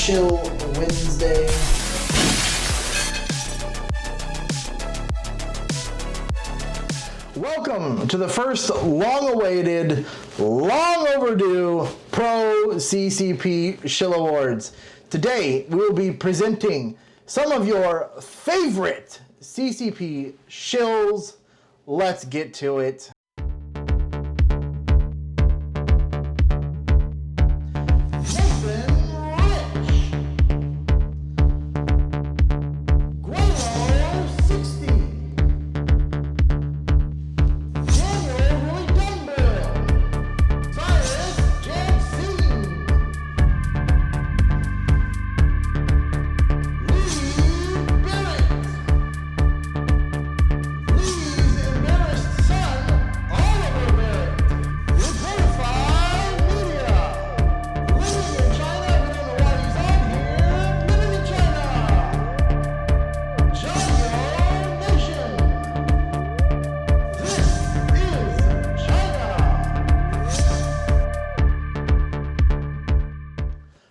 Shill Wednesday. Welcome to the first long-awaited, long overdue Pro CCP Shill Awards. Today, we will be presenting some of your favorite CCP shills. Let's get to it.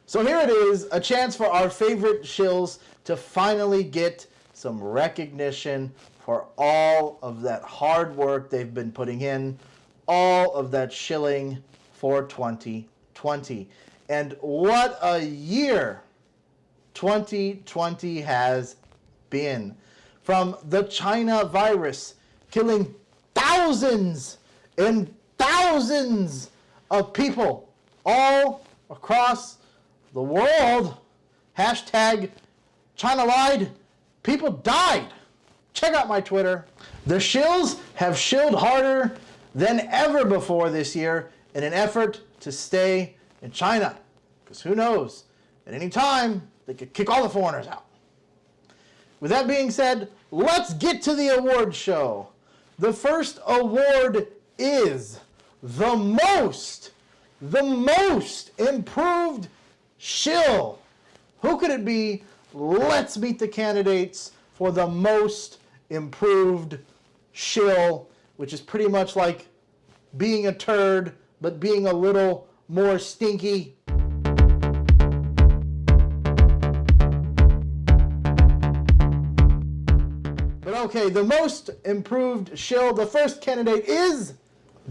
So here it is, a chance for our favorite shills to finally get some recognition for all of that hard work they've been putting in, all of that shilling for 2020. And what a year 2020 has been. From the China virus killing thousands and thousands of people all across the world. Hashtag China lied. People died. Check out my Twitter. The shills have shilled harder than ever before this year in an effort to stay in China. Because who knows, at any time, they could kick all the foreigners out. With that being said, let's get to the award show. The first award is the most improved shill. Who could it be? Let's meet the candidates for the most improved shill, which is pretty much like being a turd, but being a little more stinky. But okay, the most improved shill, the first candidate is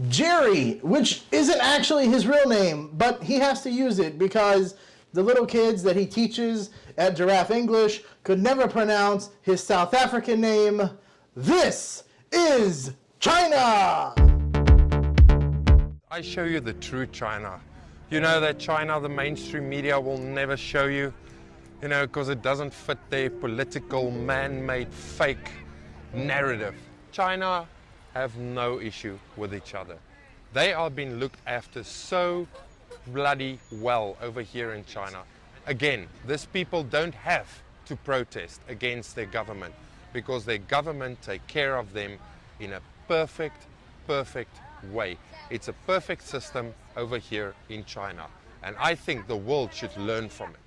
Jerry, which isn't actually his real name, but he has to use it because the little kids that he teaches at Giraffe English could never pronounce his South African name. This is China! I show you the true China. You know that China, the mainstream media will never show you, because it doesn't fit their political, man-made, fake narrative. China have no issue with each other. They are being looked after so bloody well over here in China. Again, these people don't have to protest against their government because their government take care of them in a perfect way. It's a perfect system over here in China, and I think the world should learn from it.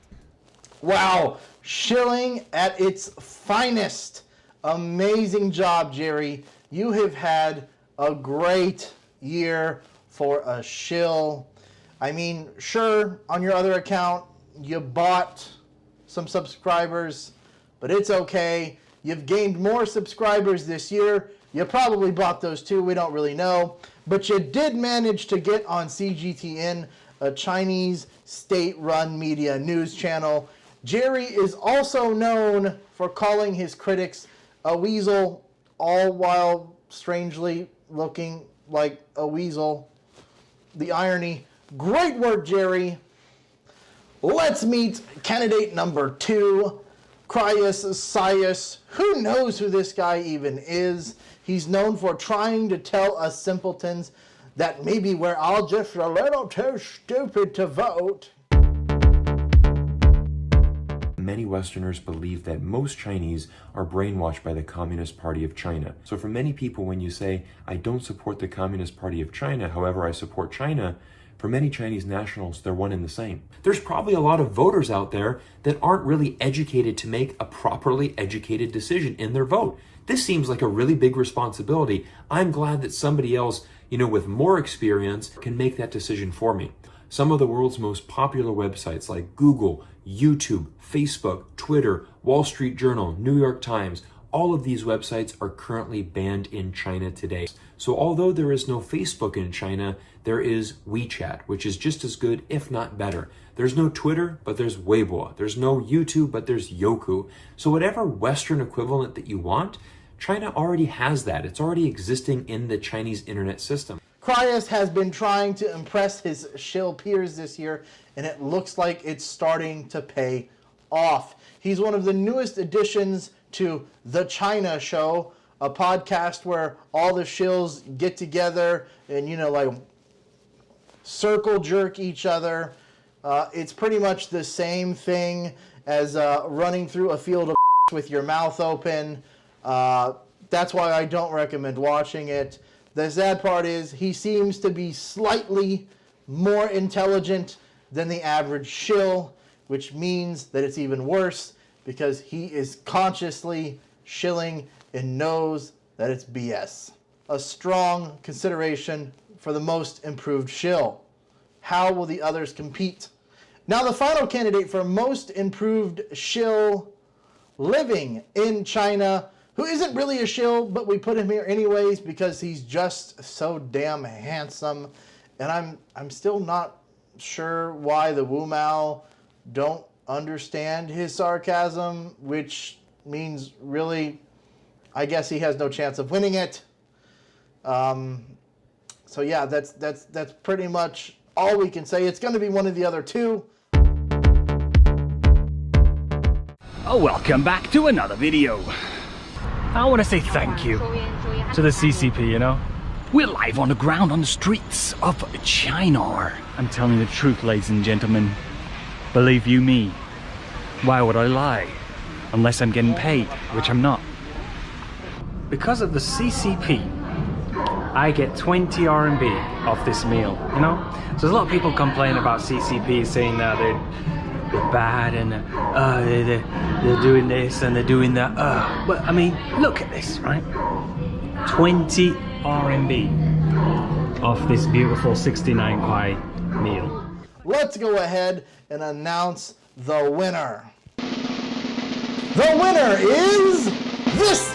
Wow, shilling at its finest. Amazing job, Jerry. You have had a great year for a shill. I mean, sure, on your other account, you bought some subscribers, but it's okay. You've gained more subscribers this year. You probably bought those too, we don't really know. But you did manage to get on CGTN, a Chinese state-run media news channel. Jerry is also known for calling his critics a weasel, all while strangely looking like a weasel. The irony. Great work, Jerry. Let's meet candidate number 2, Cryus Sias. Who knows who this guy even is? He's known for trying to tell us simpletons that maybe we're all just a little too stupid to vote. Many Westerners believe that most Chinese are brainwashed by the Communist Party of China. So for many people, when you say, I don't support the Communist Party of China, however I support China, for many Chinese nationals, they're one and the same. There's probably a lot of voters out there that aren't really educated to make a properly educated decision in their vote. This seems like a really big responsibility. I'm glad that somebody else, with more experience can make that decision for me. Some of the world's most popular websites like Google, YouTube, Facebook, Twitter, Wall Street Journal, New York Times, all of these websites are currently banned in China today. So although there is no Facebook in China, there is WeChat, which is just as good, if not better. There's no Twitter, but there's Weibo. There's no YouTube, but there's Youku. So whatever Western equivalent that you want, China already has that. It's already existing in the Chinese internet system. Cryas has been trying to impress his shill peers this year, and it looks like it's starting to pay off. He's one of the newest additions to The China Show, a podcast where all the shills get together and, like circle jerk each other. It's pretty much the same thing as running through a field of with your mouth open. That's why I don't recommend watching it. The sad part is he seems to be slightly more intelligent than the average shill, which means that it's even worse because he is consciously shilling and knows that it's BS. A strong consideration for the most improved shill. How will the others compete? Now the final candidate for most improved shill living in China, who isn't really a shill, but we put him here anyways because he's just so damn handsome. And I'm still not sure why the Wu Mao don't understand his sarcasm, which means really, I guess he has no chance of winning it. So yeah, that's pretty much all we can say. It's going to be one of the other two. Welcome back to another video. I want to say thank you to the CCP, We're live on the ground on the streets of China. I'm telling you the truth, ladies and gentlemen. Believe you me. Why would I lie? Unless I'm getting paid, which I'm not. Because of the CCP, I get 20 RMB off this meal, So there's a lot of people complaining about CCP, saying that they're bad and they're doing this and they're doing that. But I mean, look at this, right? 20 RMB off this beautiful 69 kwai meal. Let's go ahead and announce the winner. The winner is, this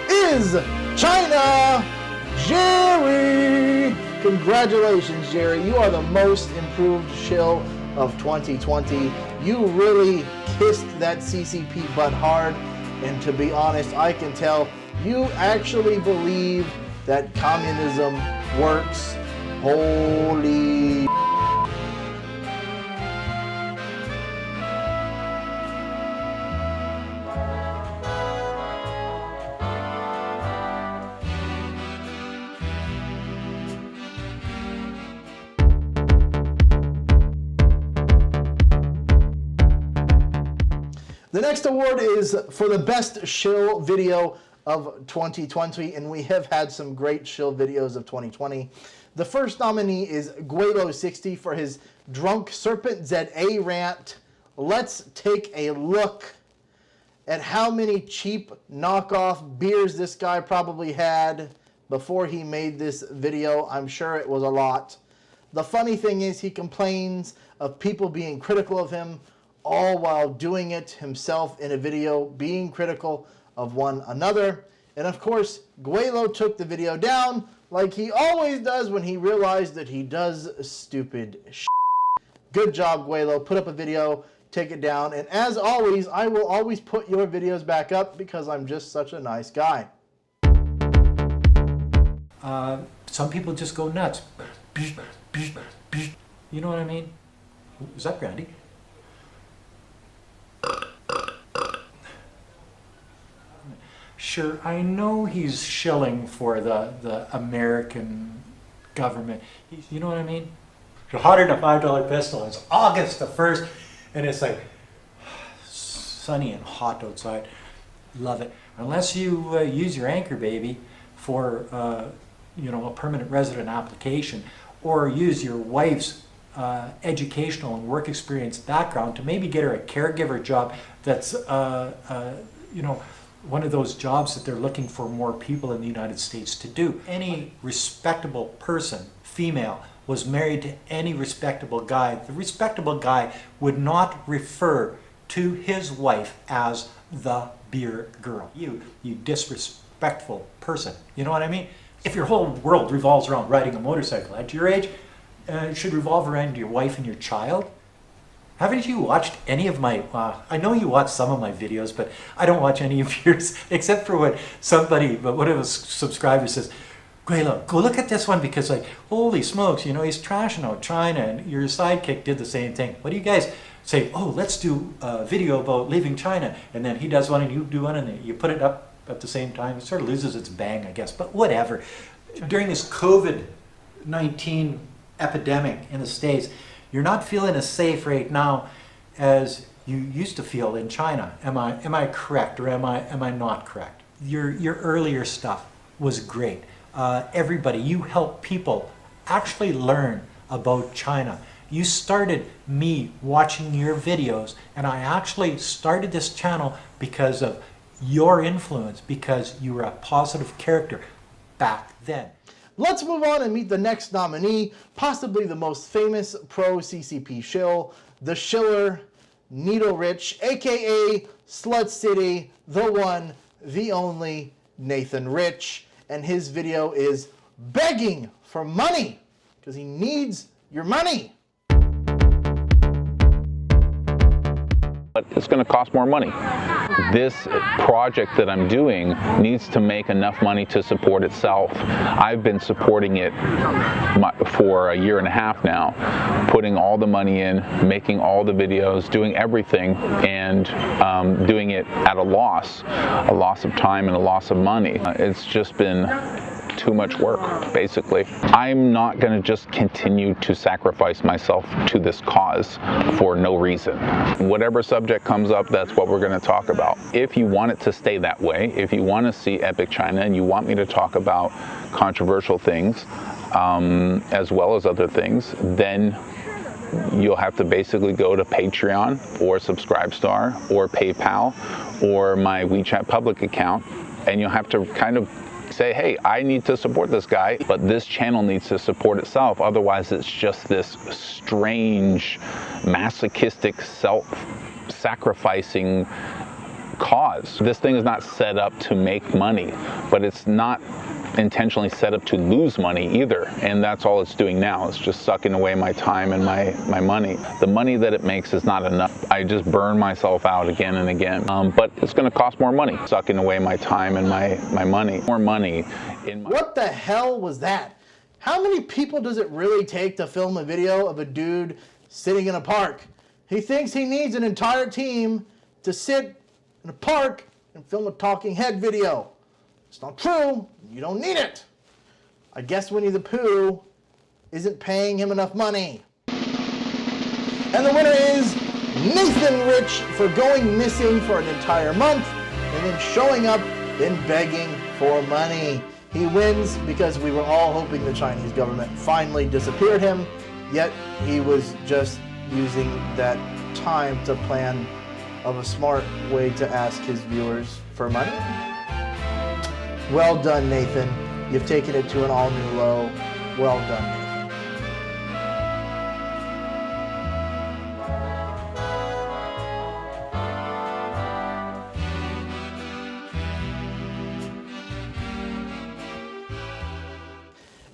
is China Jerry. Congratulations, Jerry. You are the most improved shill of 2020. You really kissed that CCP butt hard, and to be honest, I can tell you actually believe that communism works. Holy The next award is for the best shill video of 2020, and we have had some great shill videos of 2020. The first nominee is Guelo60 for his Drunk Serpent ZA rant. Let's take a look at how many cheap knockoff beers this guy probably had before he made this video. I'm sure it was a lot. The funny thing is he complains of people being critical of him, all while doing it himself in a video, being critical of one another. And of course, Guelo took the video down like he always does when he realized that he does stupid shit. Good job, Guelo. Put up a video, take it down. And as always, I will always put your videos back up because I'm just such a nice guy. Some people just go nuts. You know what I mean? Is that brandy? Sure, I know he's shilling for the American government. You know what I mean? It's hotter than a $5 pistol. It's August the 1st, and it's like sunny and hot outside. Love it. Unless you use your anchor baby for a permanent resident application, or use your wife's educational and work experience background to maybe get her a caregiver job that's one of those jobs that they're looking for more people in the United States to do. Any respectable person, female, was married to any respectable guy, the respectable guy would not refer to his wife as the beer girl. You disrespectful person. You know what I mean? If your whole world revolves around riding a motorcycle at your age, it should revolve around your wife and your child. Haven't you watched any of my, I know you watch some of my videos, but I don't watch any of yours, except for what one of the subscribers says, Graylo, go look at this one because like, holy smokes, you know, he's trashing out China, and your sidekick did the same thing. What do you guys say? Oh, let's do a video about leaving China, and then he does one and you do one, and then you put it up at the same time. It sort of loses its bang, I guess, but whatever. During this COVID-19 epidemic in the States, you're not feeling as safe right now as you used to feel in China. Am I correct, or am I not correct? Your earlier stuff was great. Everybody, you help people actually learn about China. You started me watching your videos, and I actually started this channel because of your influence, because you were a positive character back then. Let's move on and meet the next nominee, possibly the most famous pro-CCP shill, the shiller Needle Rich, aka Slut City, the one, the only Nathan Rich. And his video is begging for money because he needs your money. But it's going to cost more money. This project that I'm doing needs to make enough money to support itself. I've been supporting it for a year and a half now, putting all the money in, making all the videos, doing everything, and doing it at a loss of time and a loss of money. It's just been too much work, basically. I'm not going to just continue to sacrifice myself to this cause for no reason. Whatever subject comes up, that's what we're going to talk about. If you want it to stay that way, if you want to see Epic China and you want me to talk about controversial things, as well as other things, then you'll have to basically go to Patreon or Subscribestar or PayPal or my WeChat public account, and you'll have to kind of say, hey, I need to support this guy, but this channel needs to support itself. Otherwise, it's just this strange, masochistic, self-sacrificing cause. This thing is not set up to make money, but it's not intentionally set up to lose money either, and that's all it's doing now. It's just sucking away my time and my money. The money that it makes is not enough. I just burn myself out again and again, but it's going to cost more money, sucking away my time and my money. More money in my... What the hell was that? How many people does it really take to film a video of a dude sitting in a park? He thinks he needs an entire team to sit in a park and film a talking head video. It's not true. You don't need it. I guess Winnie the Pooh isn't paying him enough money. And the winner is Nathan Rich for going missing for an entire month and then showing up and begging for money. He wins because we were all hoping the Chinese government finally disappeared him, yet he was just using that time to plan of a smart way to ask his viewers for money. Well done, Nathan. You've taken it to an all-new low. Well done, Nathan.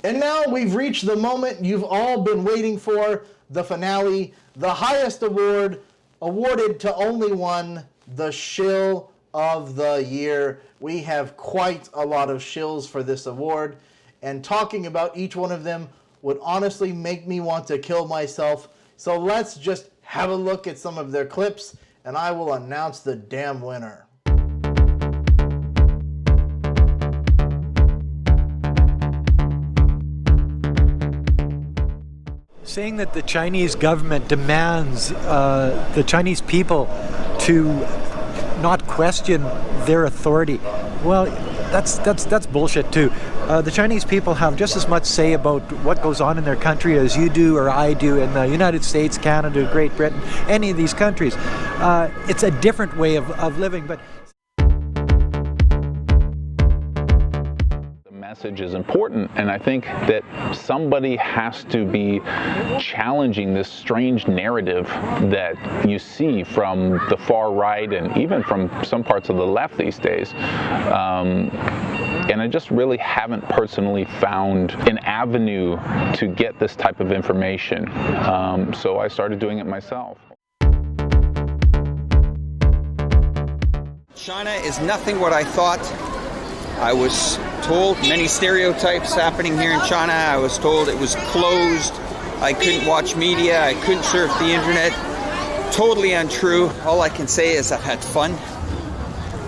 And now we've reached the moment you've all been waiting for, the finale, the highest award, awarded to only one, the Shill of the Year. We have quite a lot of shills for this award, and talking about each one of them would honestly make me want to kill myself. So let's just have a look at some of their clips, and I will announce the damn winner. Saying that the Chinese government demands the Chinese people to not question their authority. Well, that's bullshit too. The Chinese people have just as much say about what goes on in their country as you do or I do in the United States, Canada, Great Britain, any of these countries. It's a different way of living, but message is important, and I think that somebody has to be challenging this strange narrative that you see from the far right and even from some parts of the left these days. And I just really haven't personally found an avenue to get this type of information. So I started doing it myself. China is nothing what I thought. I was told many stereotypes happening here in China. I was told it was closed. I couldn't watch media. I couldn't surf the internet. Totally untrue. All I can say is I've had fun.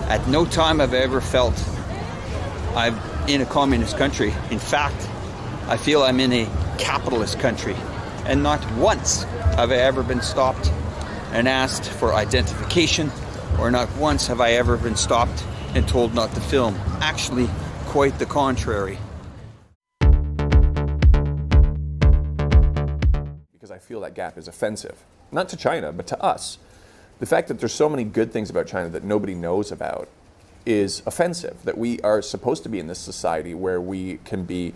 At no time have I ever felt I'm in a communist country. In fact, I feel I'm in a capitalist country. And not once have I ever been stopped and asked for identification, or not once have I ever been stopped and told not to film. Actually, quite the contrary. Because I feel that gap is offensive. Not to China, but to us. The fact that there's so many good things about China that nobody knows about is offensive. That we are supposed to be in this society where we can be,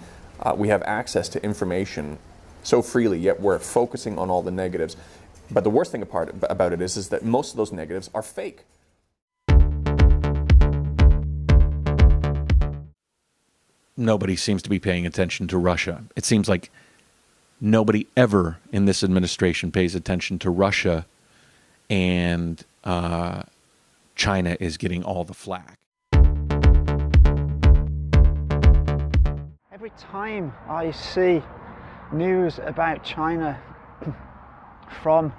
we have access to information so freely, yet we're focusing on all the negatives. But the worst thing about it is that most of those negatives are fake. Nobody seems to be paying attention to Russia. It seems like nobody ever in this administration pays attention to Russia, and China is getting all the flack. Every time I see news about China from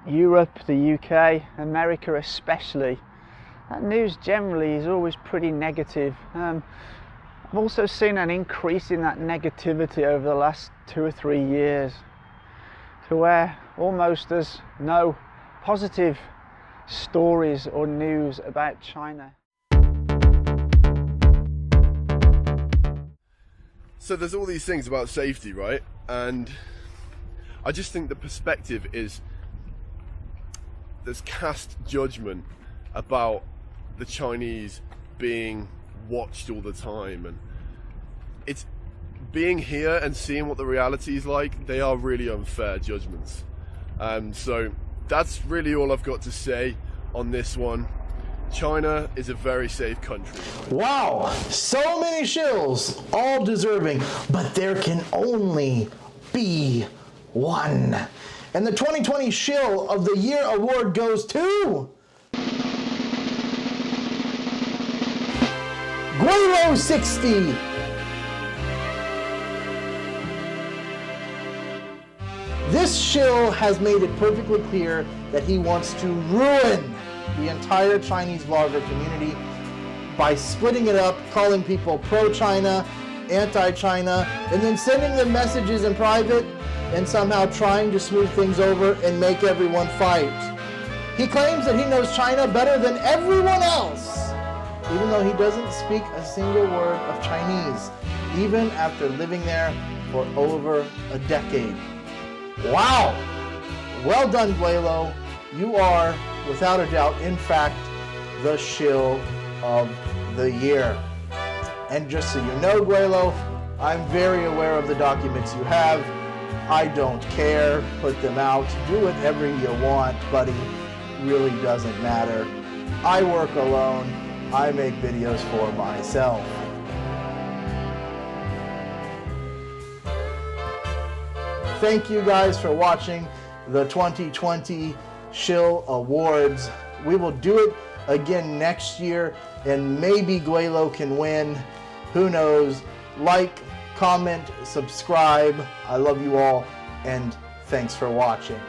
Europe, the UK, America especially, that news generally is always pretty negative. I've also seen an increase in that negativity over the last 2 or 3 years, to where almost there's no positive stories or news about China. So there's all these things about safety, right? And I just think the perspective is there's cast judgment about the Chinese being watched all the time, and it's being here and seeing what the reality is like. They are really unfair judgments. So that's really all I've got to say on this one. China is a very safe country. Wow, so many shills, all deserving, but there can only be one. And the 2020 Shill of the Year award goes to Guero 60. This shill has made it perfectly clear that he wants to ruin the entire Chinese vlogger community by splitting it up, calling people pro-China, anti-China, and then sending them messages in private and somehow trying to smooth things over and make everyone fight. He claims that he knows China better than everyone else, even though he doesn't speak a single word of Chinese, even after living there for over a decade. Wow! Well done, Guelo. You are, without a doubt, in fact, the shill of the year. And just so you know, Guelo, I'm very aware of the documents you have. I don't care. Put them out. Do whatever you want, buddy. Really doesn't matter. I work alone. I make videos for myself. Thank you guys for watching the 2020 Shill Awards. We will do it again next year, and maybe Guelo can win. Who knows? Like, comment, subscribe. I love you all, and thanks for watching.